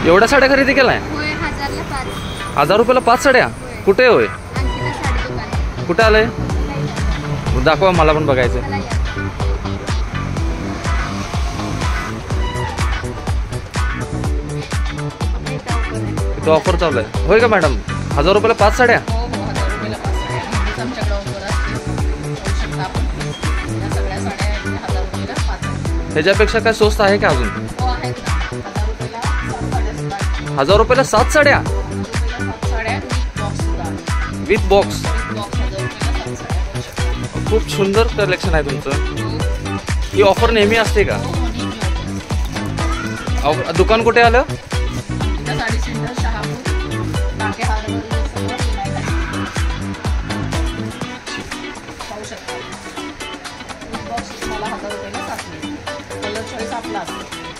एवढ्या साड्या खरेदी केलाय? होय, 1000ला 5. 1000 रुपयाला 5 साड्या? कुठे होय? अंकिता साडी दुकान. कुठे आलंय? दाखवा, मला पण बघायचं. चला या. इथं ऑफर चालू आहे होय का मॅडम? 1000 रुपयाला 5 साड्या? हो हो, 1000 रुपयाला 5 साड्या. नेहमीच आमच्याकडे ऑफर असते, बघू शकता आपण. या सगळ्या साड्या 1000 रुपयाला 5 आहेत. ह्याच्यापेक्षा काय स्वस्त आहे का अजून? हो आहेत ना, 1000 रुपयाला 7 साड्या सुद्धा आहेत. 1000 रुपयाला 7 साड्या? 1000 रुपयाला 7 साड्या विथ बॉक्स सुद्धा आहेत. With box? विथ बॉक्स 1000 रुपयाला 7 साड्या बघू शकता. खूप सुंदर कलेक्शन आहे तुमचं. ही ऑफर नेहमी असते का? हो हो, नेहमी ऑफर. दुकान कुठे आलं? अंकिता साडी सेंटर, शहापूर, टाके हार्डवेअर सगळं पुण्याला आहे. पाहू शकता. विथ बॉक्स तुम्हाला 1000 रुपयाला 7 मिळेल. कलर चॉईस आपला असतो.